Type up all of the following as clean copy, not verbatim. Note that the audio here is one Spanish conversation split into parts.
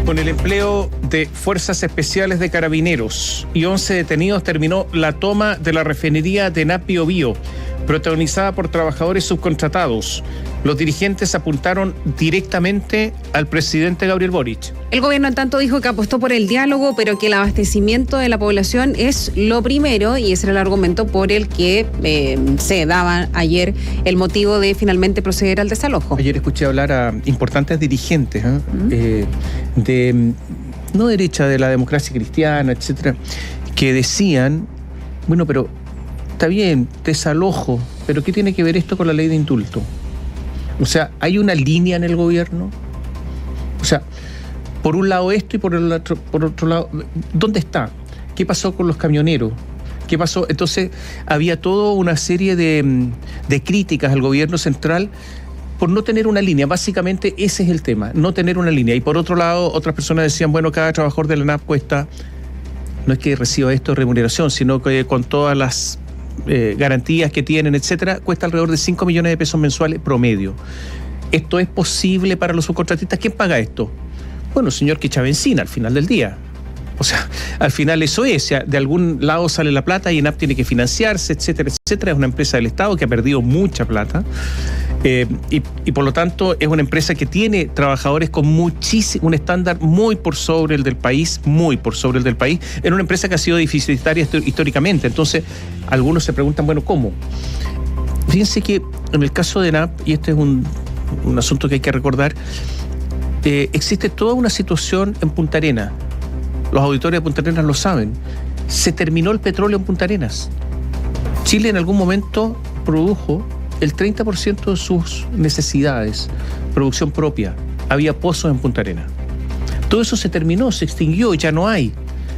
Con el empleo de fuerzas especiales de carabineros y 11 detenidos terminó la toma de la refinería de ENAP Biobío, protagonizada por trabajadores subcontratados. Los dirigentes apuntaron directamente al presidente Gabriel Boric. El gobierno en tanto dijo que apostó por el diálogo, pero que el abastecimiento de la población es lo primero, y ese era el argumento por el que se daba ayer el motivo de finalmente proceder al desalojo. Ayer escuché hablar a importantes dirigentes de no derecha, de la democracia cristiana, etcétera, que decían, bueno, pero está bien, desalojo, pero ¿qué tiene que ver esto con la ley de indulto? O sea, ¿hay una línea en el gobierno? O sea, por un lado esto y por otro lado, ¿dónde está? ¿Qué pasó con los camioneros? ¿Qué pasó? Entonces, había toda una serie de críticas al gobierno central por no tener una línea. Básicamente ese es el tema, no tener una línea. Y por otro lado, otras personas decían, bueno, cada trabajador de la ENAP cuesta, no es que reciba esto de remuneración, sino que con todas las garantías que tienen, etcétera, cuesta alrededor de 5 millones de pesos mensuales promedio. ¿Esto es posible para los subcontratistas? ¿Quién paga esto? Bueno, señor que echa benzina al final del día. O sea, al final eso es, de algún lado sale la plata y ENAP tiene que financiarse, etcétera, etcétera. Es una empresa del Estado que ha perdido mucha plata y por lo tanto es una empresa que tiene trabajadores con un estándar muy por sobre el del país, en una empresa que ha sido deficitaria históricamente. Entonces, algunos se preguntan, bueno, ¿cómo? Fíjense que en el caso de ENAP, y este es un asunto que hay que recordar, existe toda una situación en Punta Arenas. Los auditores de Punta Arenas lo saben. Se terminó el petróleo en Punta Arenas. Chile en algún momento produjo el 30% de sus necesidades, producción propia. Había pozos en Punta Arenas. Todo eso se terminó, se extinguió, ya no hay.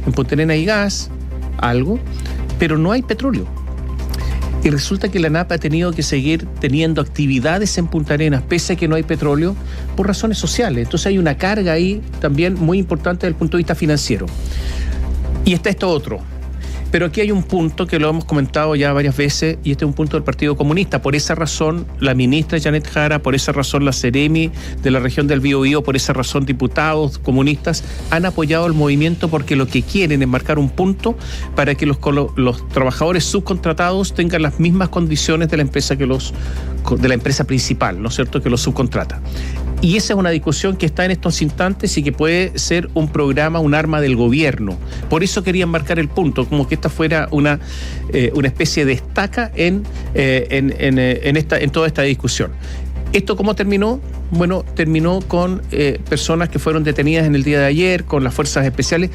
En Punta Arenas hay gas, algo, pero no hay petróleo. Y resulta que la ENAP ha tenido que seguir teniendo actividades en Punta Arenas, pese a que no hay petróleo, por razones sociales. Entonces hay una carga ahí también muy importante desde el punto de vista financiero. Y está esto otro. Pero aquí hay un punto que lo hemos comentado ya varias veces, y este es un punto del Partido Comunista. Por esa razón, la ministra Janet Jara, por esa razón la Seremi de la región del Biobío, por esa razón diputados comunistas han apoyado el movimiento, porque lo que quieren es marcar un punto para que los trabajadores subcontratados tengan las mismas condiciones de la empresa de la empresa principal, ¿no es cierto?, que los subcontrata. Y esa es una discusión que está en estos instantes y que puede ser un programa, un arma del gobierno. Por eso querían marcar el punto, como que esta fuera una especie de estaca en toda esta discusión. ¿Esto cómo terminó? Bueno, terminó con personas que fueron detenidas en el día de ayer, con las fuerzas especiales.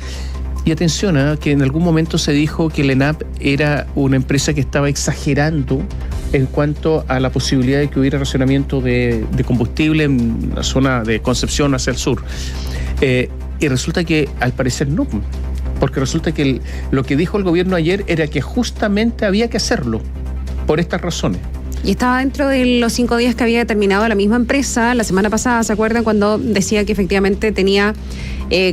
Y atención, que en algún momento se dijo que la ENAP era una empresa que estaba exagerando en cuanto a la posibilidad de que hubiera racionamiento de combustible en la zona de Concepción hacia el sur. Y resulta que al parecer no, porque resulta que lo que dijo el gobierno ayer era que justamente había que hacerlo por estas razones. Y estaba dentro de los 5 días que había determinado la misma empresa la semana pasada, ¿se acuerdan? Cuando decía que efectivamente tenía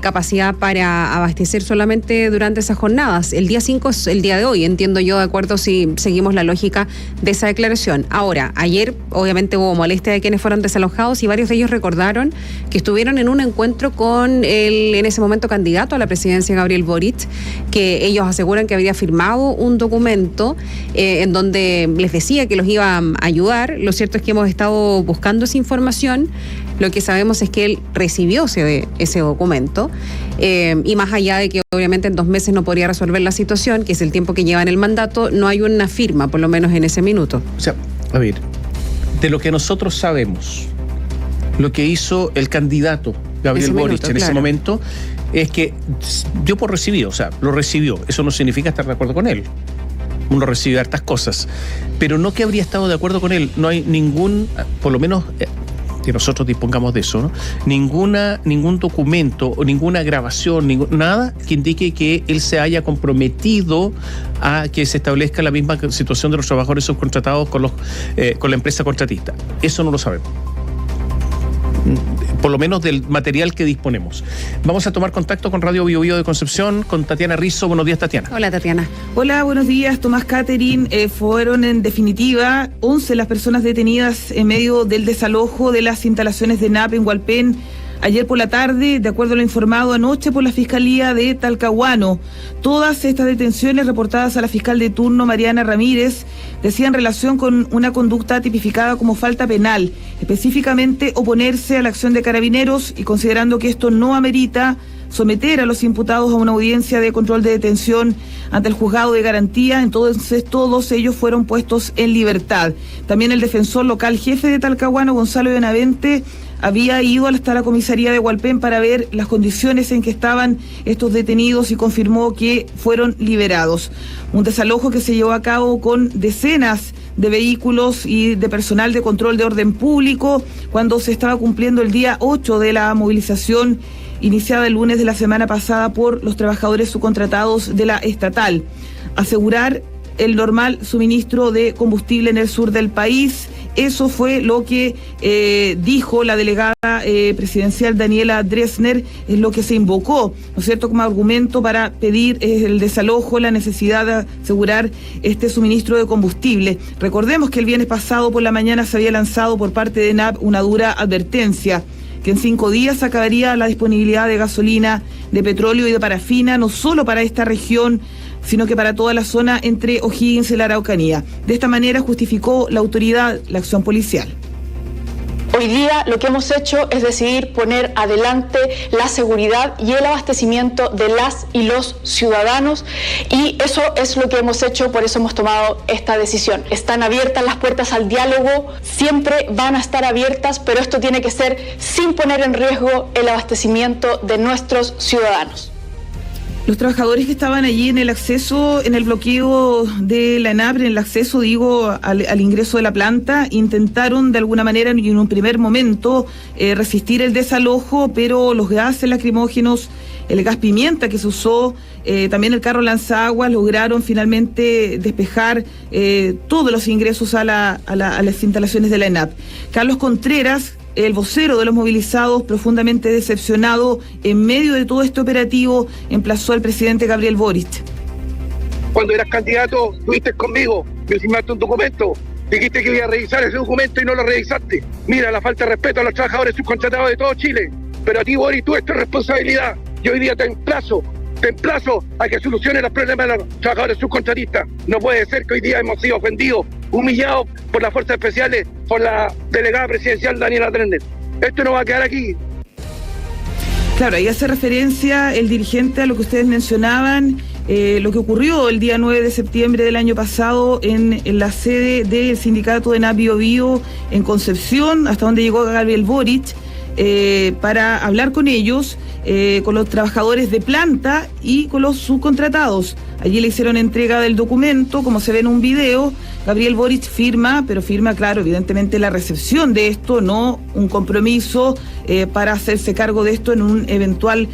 capacidad para abastecer solamente durante esas jornadas. El día 5 es el día de hoy, entiendo yo, de acuerdo si seguimos la lógica de esa declaración. Ahora, ayer obviamente hubo molestia de quienes fueron desalojados y varios de ellos recordaron que estuvieron en un encuentro con el en ese momento candidato a la presidencia, Gabriel Boric, que ellos aseguran que había firmado un documento en donde les decía que los iba a ayudar. Lo cierto es que hemos estado buscando esa información. Lo que sabemos es que él recibió ese documento y más allá de que obviamente en 2 meses no podría resolver la situación, que es el tiempo que lleva en el mandato, no hay una firma, por lo menos en ese minuto. O sea, a ver, de lo que nosotros sabemos, lo que hizo el candidato Gabriel Boric en ese momento es que dio por recibido, o sea, lo recibió. Eso no significa estar de acuerdo con él. Uno recibe hartas cosas, pero no que habría estado de acuerdo con él. No hay ningún, por lo menos que nosotros dispongamos de eso, ¿no? Ningún documento o ninguna grabación, nada que indique que él se haya comprometido a que se establezca la misma situación de los trabajadores subcontratados con la empresa contratista. Eso no lo sabemos. por lo menos del material que disponemos. Vamos a tomar contacto con Radio Biobío de Concepción, con Tatiana Rizzo. Buenos días, Tatiana. Hola, Tatiana. Hola, buenos días, Tomás Catherine. Fueron en definitiva 11 las personas detenidas en medio del desalojo de las instalaciones de ENAP en Hualpén ayer por la tarde, de acuerdo a lo informado anoche por la Fiscalía de Talcahuano. Todas estas detenciones reportadas a la fiscal de turno, Mariana Ramírez, decían relación con una conducta tipificada como falta penal, específicamente oponerse a la acción de Carabineros, y considerando que esto no amerita someter a los imputados a una audiencia de control de detención ante el juzgado de garantía, entonces todos ellos fueron puestos en libertad. También el defensor local jefe de Talcahuano, Gonzalo Benavente, había ido hasta la comisaría de Hualpén para ver las condiciones en que estaban estos detenidos y confirmó que fueron liberados. Un desalojo que se llevó a cabo con decenas de vehículos y de personal de control de orden público cuando se estaba cumpliendo el día 8 de la movilización iniciada el lunes de la semana pasada por los trabajadores subcontratados de la estatal. Asegurar el normal suministro de combustible en el sur del país. Eso fue lo que dijo la delegada presidencial Daniela Dressner, es lo que se invocó, ¿no es cierto?, como argumento para pedir el desalojo, la necesidad de asegurar este suministro de combustible. Recordemos que el viernes pasado por la mañana se había lanzado por parte de ENAP una dura advertencia, que en 5 días acabaría la disponibilidad de gasolina, de petróleo y de parafina, no solo para esta región, sino que para toda la zona entre O'Higgins y la Araucanía. De esta manera justificó la autoridad la acción policial. Hoy día lo que hemos hecho es decidir poner adelante la seguridad y el abastecimiento de las y los ciudadanos, y eso es lo que hemos hecho, por eso hemos tomado esta decisión. Están abiertas las puertas al diálogo, siempre van a estar abiertas, pero esto tiene que ser sin poner en riesgo el abastecimiento de nuestros ciudadanos. Los trabajadores que estaban allí en el acceso, en el bloqueo de la ENAP, en el acceso, al ingreso de la planta, intentaron de alguna manera en un primer momento resistir el desalojo, pero los gases lacrimógenos, el gas pimienta que se usó, también el carro lanzaguas, lograron finalmente despejar todos los ingresos a las instalaciones de la ENAP. Carlos Contreras, el vocero de los movilizados, profundamente decepcionado en medio de todo este operativo, emplazó al presidente Gabriel Boric. Cuando eras candidato, estuviste conmigo, me firmaste un documento, dijiste que iba a revisar ese documento y no lo revisaste. Mira, la falta de respeto a los trabajadores subcontratados de todo Chile. Pero a ti, Boric, tú, esto es responsabilidad. Y hoy día te emplazo a que soluciones los problemas de los trabajadores subcontratistas. No puede ser que hoy día hemos sido ofendidos, humillados por las fuerzas especiales, por la delegada presidencial Daniela Dressner. Esto no va a quedar aquí. Claro, ahí hace referencia el dirigente a lo que ustedes mencionaban, lo que ocurrió el día 9 de septiembre del año pasado en la sede del sindicato de ENAP Bío Bío en Concepción, hasta donde llegó Gabriel Boric, para hablar con ellos, con los trabajadores de planta y con los subcontratados. Allí le hicieron entrega del documento, como se ve en un video. Gabriel Boric firma, pero firma, claro, evidentemente la recepción de esto, no un compromiso para hacerse cargo de esto en un eventual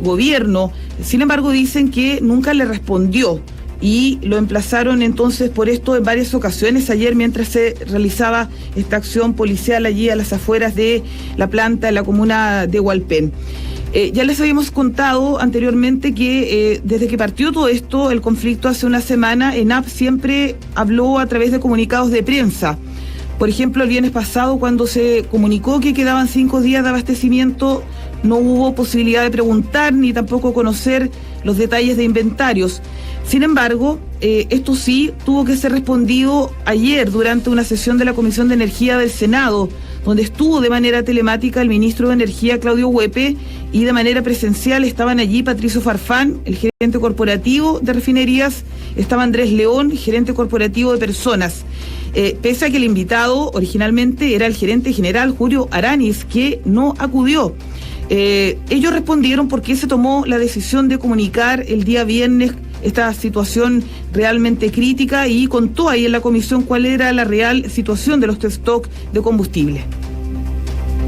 gobierno. Sin embargo, dicen que nunca le respondió y lo emplazaron entonces por esto en varias ocasiones ayer mientras se realizaba esta acción policial allí a las afueras de la planta en la comuna de Hualpén. Ya les habíamos contado anteriormente que desde que partió todo esto, el conflicto hace una semana, ENAP siempre habló a través de comunicados de prensa. Por ejemplo, el viernes pasado, cuando se comunicó que quedaban 5 días de abastecimiento, no hubo posibilidad de preguntar ni tampoco conocer los detalles de inventarios. Sin embargo, esto sí tuvo que ser respondido ayer durante una sesión de la Comisión de Energía del Senado, donde estuvo de manera telemática el ministro de Energía, Claudio Huepe, y de manera presencial estaban allí Patricio Farfán, el gerente corporativo de refinerías, estaba Andrés León, gerente corporativo de personas. Pese a que el invitado originalmente era el gerente general Julio Aranis, que no acudió. Ellos respondieron por qué se tomó la decisión de comunicar el día viernes esta situación realmente crítica y contó ahí en la comisión cuál era la real situación de los stock de combustible.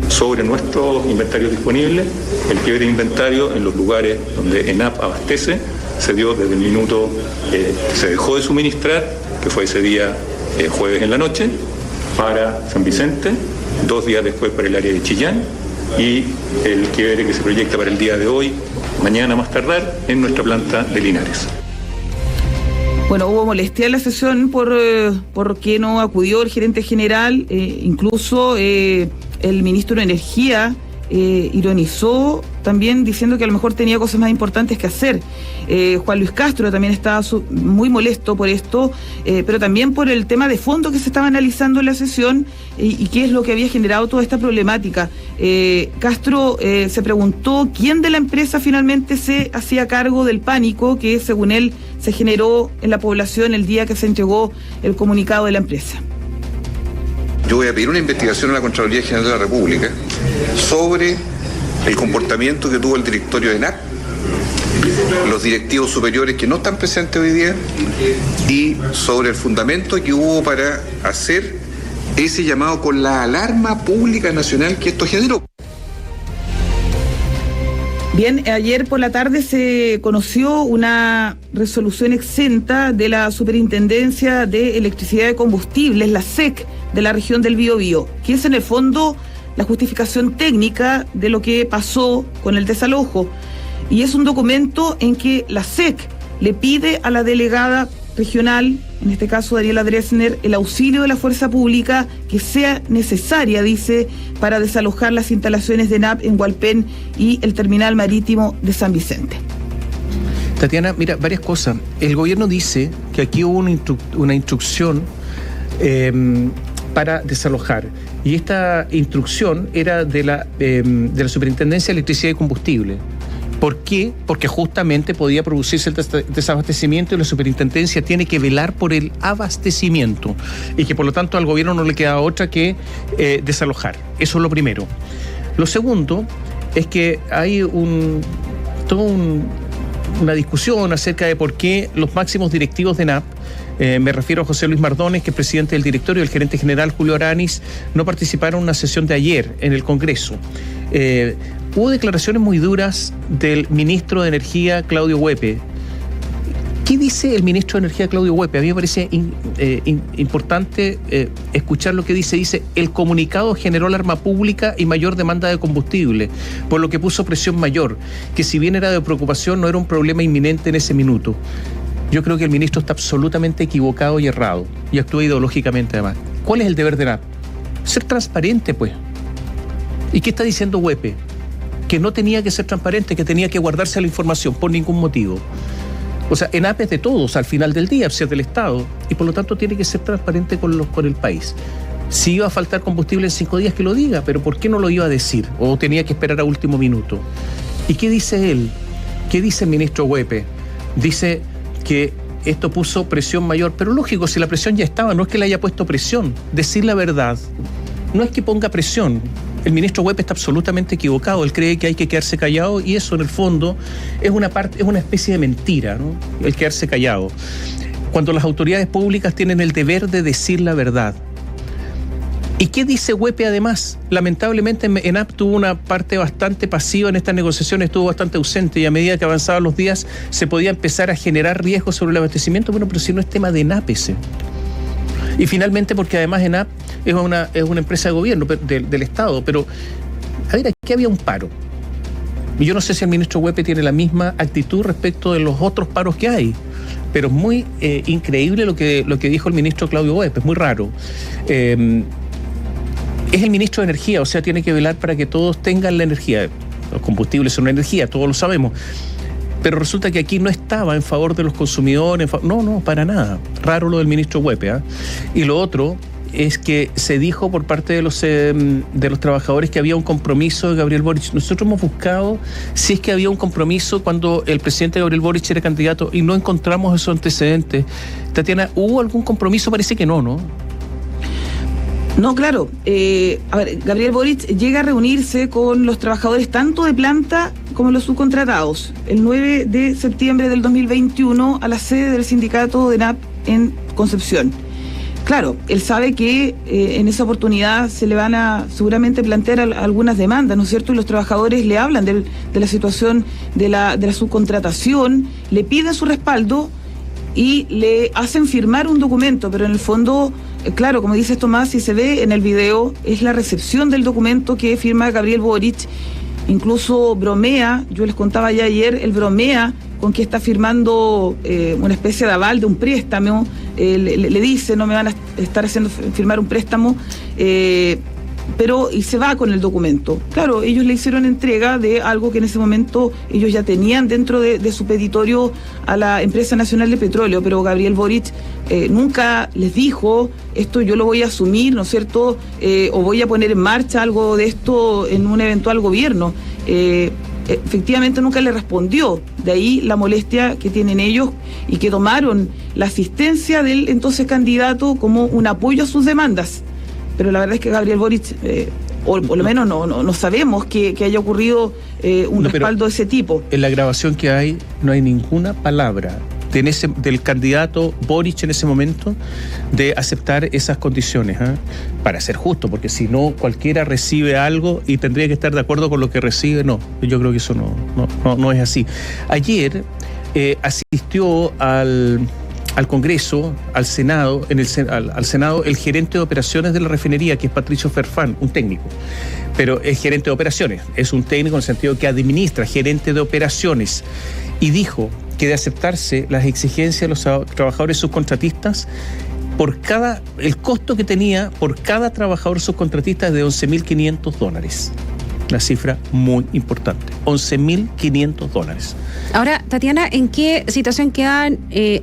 Sobre nuestros inventarios disponibles, el quiebre de inventario en los lugares donde ENAP abastece se dio desde el minuto se dejó de suministrar, que fue ese día jueves en la noche, para San Vicente, 2 días después para el área de Chillán, y el quiebre que se proyecta para el día de hoy, mañana más tardar, en nuestra planta de Linares. Bueno, hubo molestia en la sesión por que no acudió el gerente general, incluso el ministro de Energía ironizó también diciendo que a lo mejor tenía cosas más importantes que hacer. Juan Luis Castro también estaba muy molesto por esto, pero también por el tema de fondo que se estaba analizando en la sesión y qué es lo que había generado toda esta problemática. Castro se preguntó quién de la empresa finalmente se hacía cargo del pánico que, según él, se generó en la población el día que se entregó el comunicado de la empresa. Yo voy a pedir una investigación a la Contraloría General de la República sobre el comportamiento que tuvo el directorio de ENAP, los directivos superiores que no están presentes hoy día y sobre el fundamento que hubo para hacer ese llamado con la alarma pública nacional que esto generó. Bien, ayer por la tarde se conoció una resolución exenta de la Superintendencia de Electricidad y Combustibles, la SEC, de la región del Biobío, que es en el fondo la justificación técnica de lo que pasó con el desalojo. Y es un documento en que la SEC le pide a la delegada regional, en este caso Daniela Dresner, el auxilio de la fuerza pública que sea necesaria, dice, para desalojar las instalaciones de ENAP en Hualpén y el terminal marítimo de San Vicente. Tatiana, mira, varias cosas. El gobierno dice que aquí hubo una instrucción para desalojar. Y esta instrucción era de la Superintendencia de Electricidad y Combustible. ¿Por qué? Porque justamente podía producirse el desabastecimiento y la superintendencia tiene que velar por el abastecimiento y que por lo tanto al gobierno no le queda otra que desalojar. Eso es lo primero. Lo segundo es que hay una discusión acerca de por qué los máximos directivos de ENAP, me refiero a José Luis Mardones, que es presidente del directorio, y el gerente general Julio Aranis, no participaron en una sesión de ayer en el Congreso. Hubo declaraciones muy duras del ministro de Energía, Claudio Huepe. ¿Qué dice el ministro de Energía, Claudio Huepe? A mí me parece importante escuchar lo que dice. Dice, el comunicado generó alarma pública y mayor demanda de combustible, por lo que puso presión mayor, que si bien era de preocupación, no era un problema inminente en ese minuto. Yo creo que el ministro está absolutamente equivocado y errado, y actúa ideológicamente además. ¿Cuál es el deber de ENAP? Ser transparente, pues. ¿Y qué está diciendo Huepe? Que no tenía que ser transparente, que tenía que guardarse la información por ningún motivo. O sea, ENAP es de todos al final del día, es del Estado, y por lo tanto tiene que ser transparente con el país. Si iba a faltar combustible en 5 días, que lo diga, pero ¿por qué no lo iba a decir? ¿O tenía que esperar a último minuto? ¿Y qué dice él? ¿Qué dice el ministro Huepe? Dice que esto puso presión mayor, pero lógico, si la presión ya estaba, no es que le haya puesto presión, decir la verdad, no es que ponga presión. El ministro Huepe está absolutamente equivocado, él cree que hay que quedarse callado y eso en el fondo es una especie de mentira, ¿no? El quedarse callado. Cuando las autoridades públicas tienen el deber de decir la verdad. ¿Y qué dice Huepe además? Lamentablemente ENAP tuvo una parte bastante pasiva en estas negociaciones, estuvo bastante ausente y a medida que avanzaban los días se podía empezar a generar riesgos sobre el abastecimiento. Bueno, pero si no es tema de ENAP ese. Y finalmente porque además ENAP es una empresa de gobierno del Estado, pero a ver, aquí había un paro. Y yo no sé si el ministro Huepe tiene la misma actitud respecto de los otros paros que hay, pero es muy increíble lo que dijo el ministro Claudio Huepe, es muy raro. Es el ministro de Energía, o sea, tiene que velar para que todos tengan la energía. Los combustibles son energía, todos lo sabemos. Pero resulta que aquí no estaba en favor de los consumidores. No, para nada. Raro lo del ministro Huepe, ¿eh? Y lo otro es que se dijo por parte de los trabajadores que había un compromiso de Gabriel Boric. Nosotros hemos buscado si es que había un compromiso cuando el presidente Gabriel Boric era candidato y no encontramos esos antecedentes. Tatiana, ¿hubo algún compromiso? Parece que no, ¿no? No, claro. A ver, Gabriel Boric llega a reunirse con los trabajadores tanto de planta como los subcontratados el 9 de septiembre del 2021 a la sede del sindicato de ENAP en Concepción. Claro, él sabe que en esa oportunidad se le van a seguramente plantear algunas demandas, ¿no es cierto? Y los trabajadores le hablan de la situación de la subcontratación, le piden su respaldo y le hacen firmar un documento, pero en el fondo, claro, como dices Tomás, si se ve en el video, es la recepción del documento que firma Gabriel Boric. Incluso bromea, yo les contaba ya ayer, él bromea con que está firmando una especie de aval de un préstamo, le dice, no me van a estar haciendo firmar un préstamo, y se va con el documento. Claro, ellos le hicieron entrega de algo que en ese momento ellos ya tenían dentro de su petitorio a la Empresa Nacional de Petróleo, pero Gabriel Boric nunca les dijo, esto yo lo voy a asumir, ¿no es cierto?, o voy a poner en marcha algo de esto en un eventual gobierno. Efectivamente nunca le respondió, de ahí la molestia que tienen ellos y que tomaron la asistencia del entonces candidato como un apoyo a sus demandas. Pero la verdad es que Gabriel Boric, o por lo menos no sabemos que haya ocurrido un respaldo de ese tipo. En la grabación que hay no hay ninguna palabra del candidato Boric en ese momento de aceptar esas condiciones, para ser justo, porque si no cualquiera recibe algo y tendría que estar de acuerdo con lo que recibe. No, yo creo que eso no es así. Ayer asistió al Congreso, al Senado, al Senado, el gerente de operaciones de la refinería, que es Patricio Ferfán, un técnico, pero es gerente de operaciones, es un técnico en el sentido que administra, gerente de operaciones, y dijo que de aceptarse las exigencias de los trabajadores subcontratistas, el costo que tenía por cada trabajador subcontratista es de $11.500. Una cifra muy importante, $11.500. Ahora, Tatiana, ¿en qué situación quedan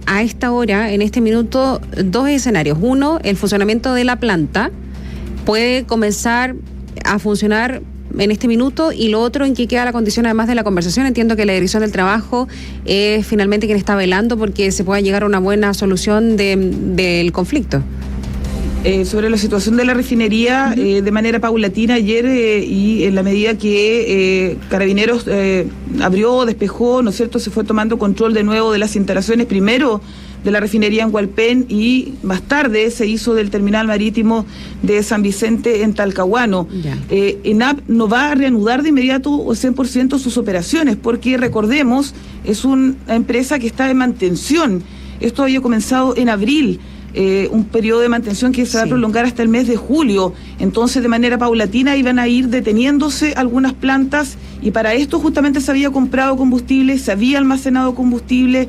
a esta hora, en este minuto, dos escenarios? Uno, el funcionamiento de la planta puede comenzar a funcionar en este minuto, y lo otro, en qué queda la condición además de la conversación. Entiendo que la Dirección del Trabajo es finalmente quien está velando porque se pueda llegar a una buena solución del conflicto. Sobre la situación de la refinería, de manera paulatina ayer, y en la medida que Carabineros abrió, despejó, ¿no es cierto?, se fue tomando control de nuevo de las instalaciones, primero de la refinería en Hualpén y más tarde se hizo del terminal marítimo de San Vicente en Talcahuano. ENAP no va a reanudar de inmediato o 100% sus operaciones, porque recordemos, es una empresa que está en mantención. Esto había comenzado en abril. Un periodo de mantención que se va a prolongar hasta el mes de julio. Entonces, de manera paulatina iban a ir deteniéndose algunas plantas, y para esto justamente se había comprado combustible, se había almacenado combustible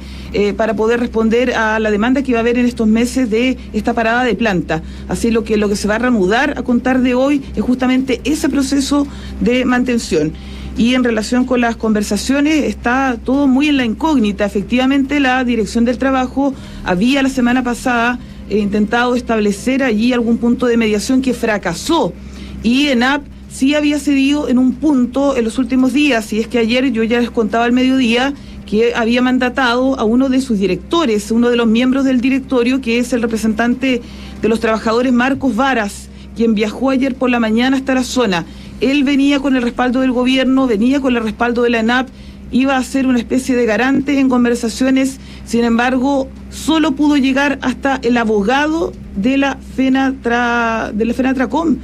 para poder responder a la demanda que iba a haber en estos meses de esta parada de planta. Así lo que se va a reanudar a contar de hoy es justamente ese proceso de mantención. Y en relación con las conversaciones, está todo muy en la incógnita. Efectivamente, la Dirección del Trabajo había la semana pasada intentado establecer allí algún punto de mediación que fracasó, y ENAP sí había cedido en un punto en los últimos días, y es que ayer yo ya les contaba al mediodía que había mandatado a uno de sus directores, uno de los miembros del directorio, que es el representante de los trabajadores, Marcos Varas, quien viajó ayer por la mañana hasta la zona. Él venía con el respaldo del gobierno, venía con el respaldo de la ENAP, iba a ser una especie de garante en conversaciones. Sin embargo, solo pudo llegar hasta el abogado de la FENATRACOM,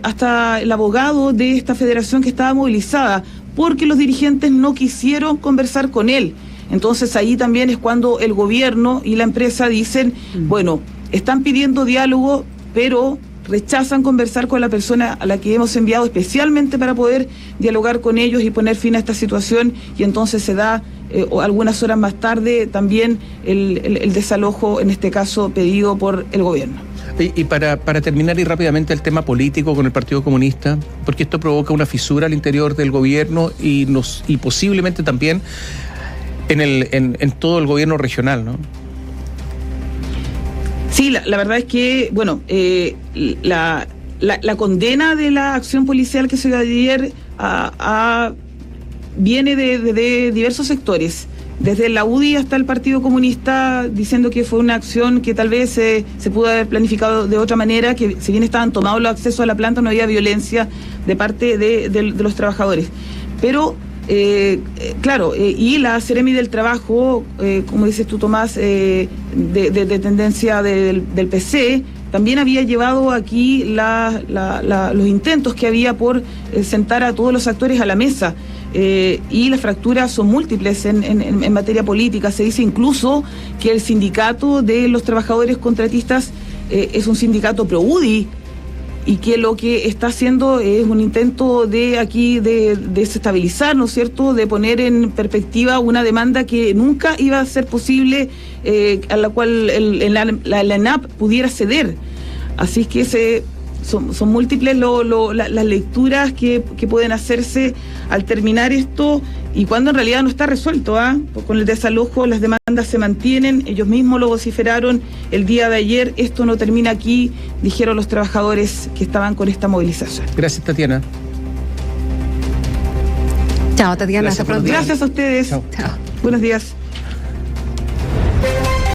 hasta el abogado de esta federación que estaba movilizada, porque los dirigentes no quisieron conversar con él. Entonces ahí también es cuando el gobierno y la empresa dicen, bueno, están pidiendo diálogo, pero rechazan conversar con la persona a la que hemos enviado especialmente para poder dialogar con ellos y poner fin a esta situación, y entonces se da algunas horas más tarde también el desalojo, en este caso pedido por el gobierno. Y para terminar, y rápidamente, el tema político con el Partido Comunista, porque esto provoca una fisura al interior del gobierno y posiblemente también en todo el gobierno regional, ¿no? Sí, la verdad es que, bueno, la condena de la acción policial que se dio ayer viene de diversos sectores, desde la UDI hasta el Partido Comunista, diciendo que fue una acción que tal vez se pudo haber planificado de otra manera, que si bien estaban tomados los accesos a la planta, no había violencia de parte de los trabajadores. Pero claro, y la Seremi del Trabajo, como dices tú, Tomás, de tendencia del PC, también había llevado aquí los intentos que había por sentar a todos los actores a la mesa, y las fracturas son múltiples en materia política. Se dice incluso que el sindicato de los trabajadores contratistas es un sindicato pro-UDI, y que lo que está haciendo es un intento de desestabilizar, ¿no es cierto?, de poner en perspectiva una demanda que nunca iba a ser posible, a la cual la ENAP pudiera ceder. Así es que son múltiples las lecturas que pueden hacerse al terminar esto y cuando en realidad no está resuelto. Con el desalojo las demandas se mantienen, ellos mismos lo vociferaron el día de ayer, esto no termina aquí, dijeron los trabajadores que estaban con esta movilización. Gracias, Tatiana. Chao, Tatiana, hasta pronto. Gracias a ustedes. Chao. Chao. Buenos días.